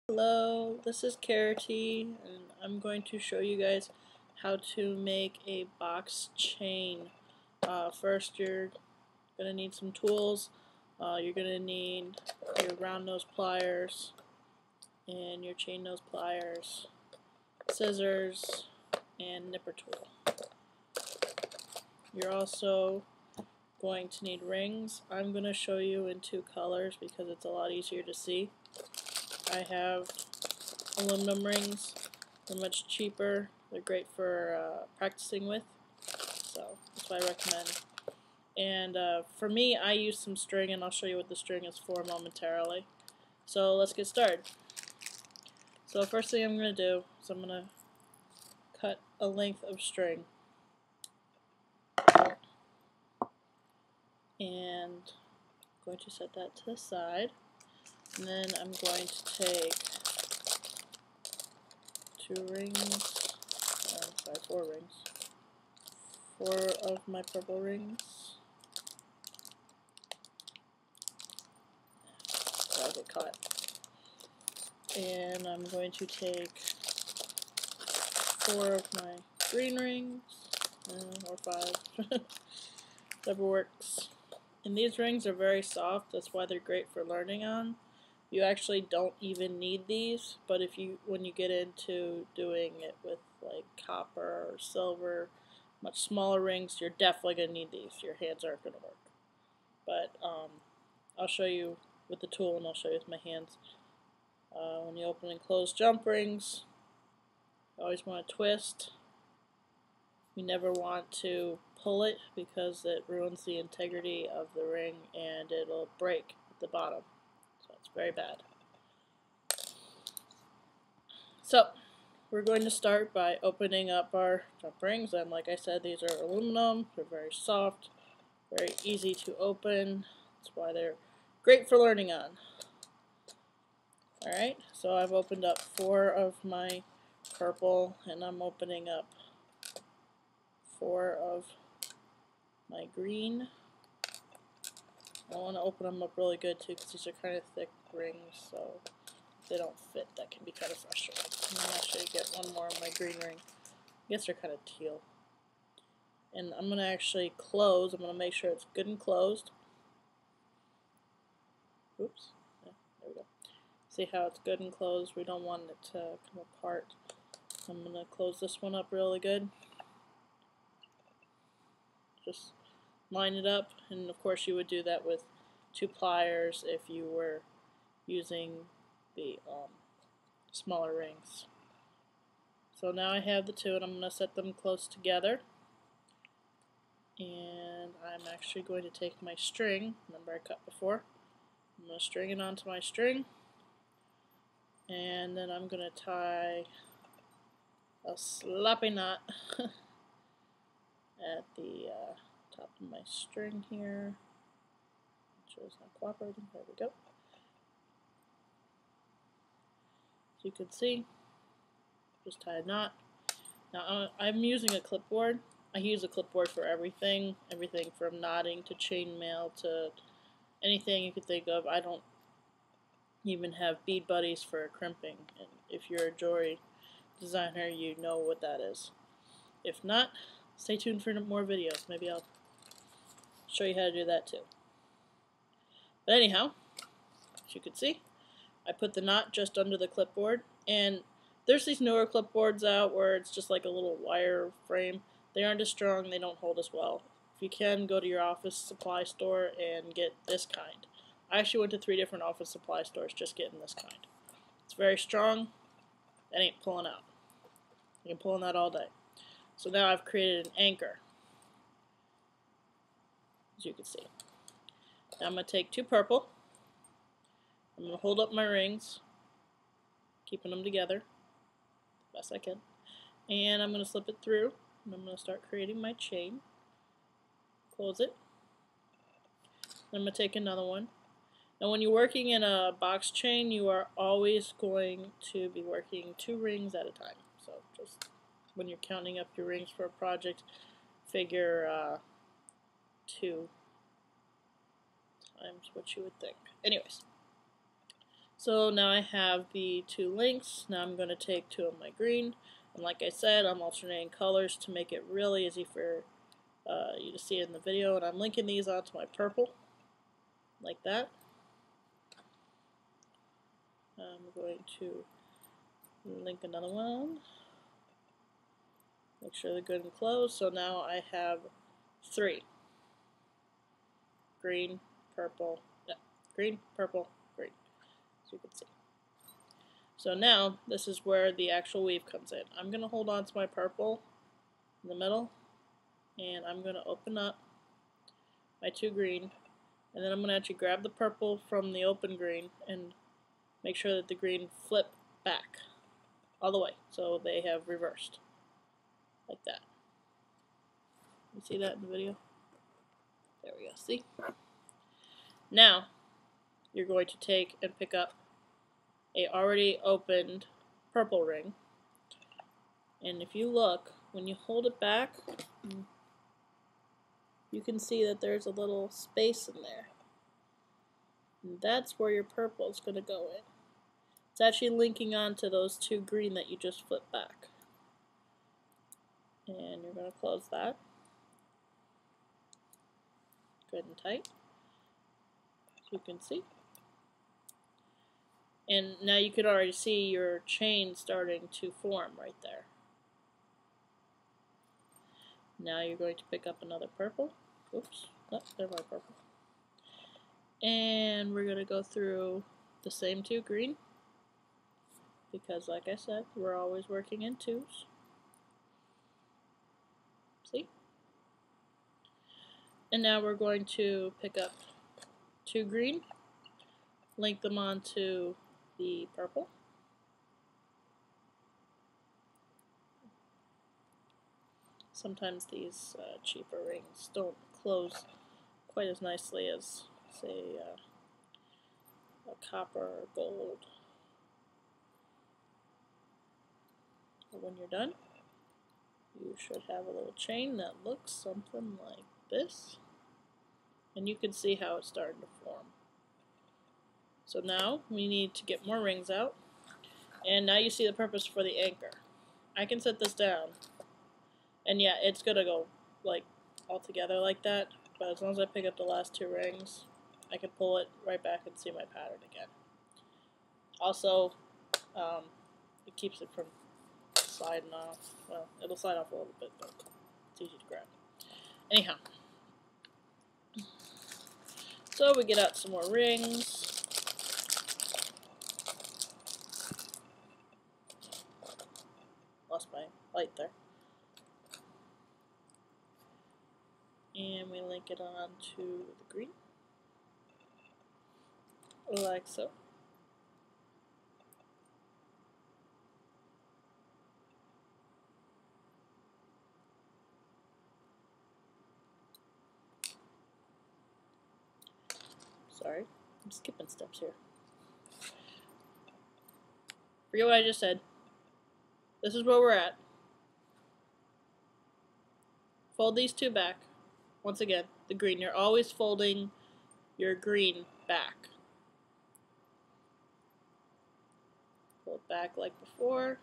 Hello, this is Carity, and I'm going to show you guys how to make a box chain. First, you're going to need some tools. You're going to need your round nose pliers and your chain nose pliers, scissors, and nipper tool. You're also going to need rings. I'm going to show you in two colors because it's a lot easier to see. I have aluminum rings. They're much cheaper. They're great for practicing with, so that's what I recommend. And for me, I use some string, and I'll show you what the string is for momentarily. So let's get started. So the first thing I'm going to do is I'm going to cut a length of string. And I'm going to set that to the side. And then I'm going to take four of my purple rings. I'll get caught. And I'm going to take four of my green rings, or five, whatever works. And these rings are very soft, that's why they're great for learning on. You actually don't even need these, but when you get into doing it with like copper or silver, much smaller rings, you're definitely going to need these. Your hands aren't going to work. But I'll show you with the tool, and I'll show you with my hands. When you open and close jump rings, you always want to twist. You never want to pull it because it ruins the integrity of the ring and it'll break at the bottom. So it's very bad. So we're going to start by opening up our jump rings, and like I said, these are aluminum. They're very soft, very easy to open. That's why they're great for learning on. Alright, so I've opened up four of my purple, and I'm opening up four of my green. I want to open them up really good too because these are kind of thick rings, so if they don't fit, that can be kind of frustrating. I'm going to actually get one more of my green ring. I guess they're kind of teal. And I'm going to actually close. I'm going to make sure it's good and closed. Oops. Yeah, there we go. See how it's good and closed? We don't want it to come apart. I'm going to close this one up really good. Just line it up, and of course you would do that with two pliers if you were using the smaller rings. So now I have the two, and I'm going to set them close together. And I'm actually going to take my string, remember I cut before, I'm going to string it onto my string, and then I'm going to tie a sloppy knot at the top of my string here. Make sure it's not cooperating. There we go. As you can see, just tie a knot. Now I'm using a clipboard. I use a clipboard for everything from knotting to chainmail to anything you could think of. I don't even have bead buddies for crimping, and if you're a jewelry designer, you know what that is. If not, stay tuned for more videos. Maybe I'll show you how to do that too. But anyhow, as you can see, I put the knot just under the clipboard, and there's these newer clipboards out where it's just like a little wire frame. They aren't as strong, they don't hold as well. If you can, go to your office supply store and get this kind. I actually went to 3 different office supply stores just getting this kind. It's very strong, that ain't pulling out. You can pull on that all day. So now I've created an anchor, as you can see. Now I'm going to take 2 purple, I'm going to hold up my rings, keeping them together the best I can, and I'm going to slip it through, and I'm going to start creating my chain. Close it. Then I'm going to take another one. Now when you're working in a box chain, you are always going to be working 2 rings at a time. So just when you're counting up your rings for a project, figure 2 times what you would think. Anyways, So now I have the two links. Now I'm going to take two of my green, and like I said, I'm alternating colors to make it really easy for you to see it in the video, and I'm linking these onto my purple, like that. I'm going to link another one, make sure they're good and closed. So now I have three: green, purple, green, purple, green, as you can see. So now this is where the actual weave comes in. I'm going to hold on to my purple in the middle, and I'm going to open up my two green, and then I'm going to actually grab the purple from the open green and make sure that the green flip back all the way so they have reversed like that. You see that in the video? There we go. See? Now you're going to take and pick up a already opened purple ring, and if you look, when you hold it back, you can see that there's a little space in there. And that's where your purple is going to go in. It's actually linking onto those two green that you just flipped back. And you're going to close that. Good and tight, as you can see. And now you can already see your chain starting to form right there. Now you're going to pick up another purple. Oops, oh, there's my purple. And we're going to go through the same two green, because like I said, we're always working in twos. See? And now we're going to pick up two green, link them onto the purple. Sometimes these cheaper rings don't close quite as nicely as, say, a copper or gold. But when you're done, you should have a little chain that looks something like this. And you can see how it's starting to form. So now we need to get more rings out. And now you see the purpose for the anchor. I can set this down. And yeah, it's going to go like all together like that. But as long as I pick up the last two rings, I can pull it right back and see my pattern again. Also, it keeps it from sliding off. Well, it'll slide off a little bit, but it's easy to grab. Anyhow. So we get out some more rings. Lost my light there. And we link it on to the green. Like so. Sorry, I'm skipping steps here. Forget what I just said. This is where we're at. Fold these two back. Once again, the green. You're always folding your green back. Pull it back like before.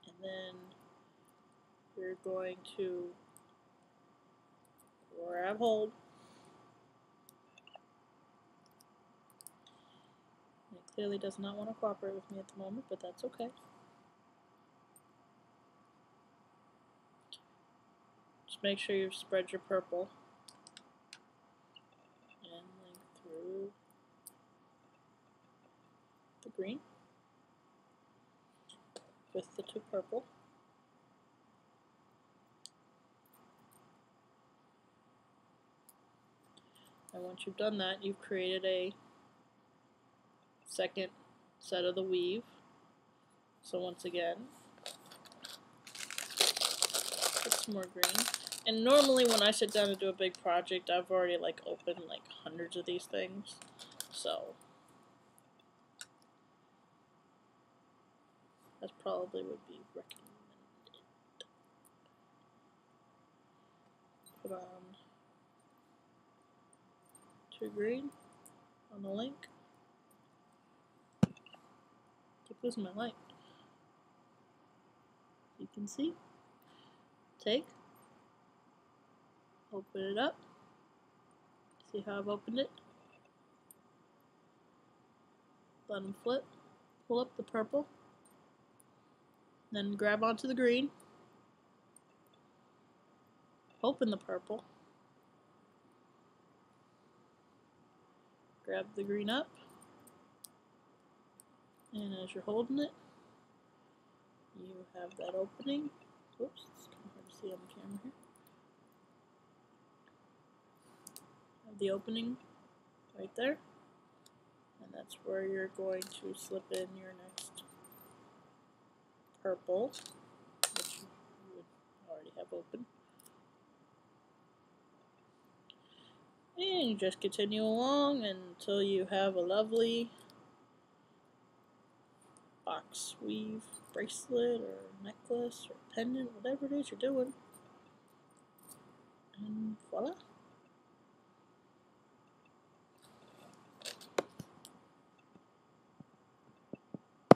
And then you're going to grab hold. It clearly does not want to cooperate with me at the moment, but that's okay. Just make sure you spread your purple and link through the green with the two purple. And once you've done that, you've created a second set of the weave. So once again, put some more green. And normally when I sit down to do a big project, I've already like opened like hundreds of these things. So that probably would be recommended. Put on two green. on the link. Keep losing my light. You can see. Take. Open it up. See how I've opened it? Let them flip. Pull up the purple. Then grab onto the green. Open the purple. Grab the green up. And as you're holding it, you have that opening. Whoops, it's kind of hard to see on the camera here. Have the opening right there. And that's where you're going to slip in your next purple, which you would already have open. And you just continue along until you have a lovely box weave bracelet or necklace or pendant, whatever it is you're doing.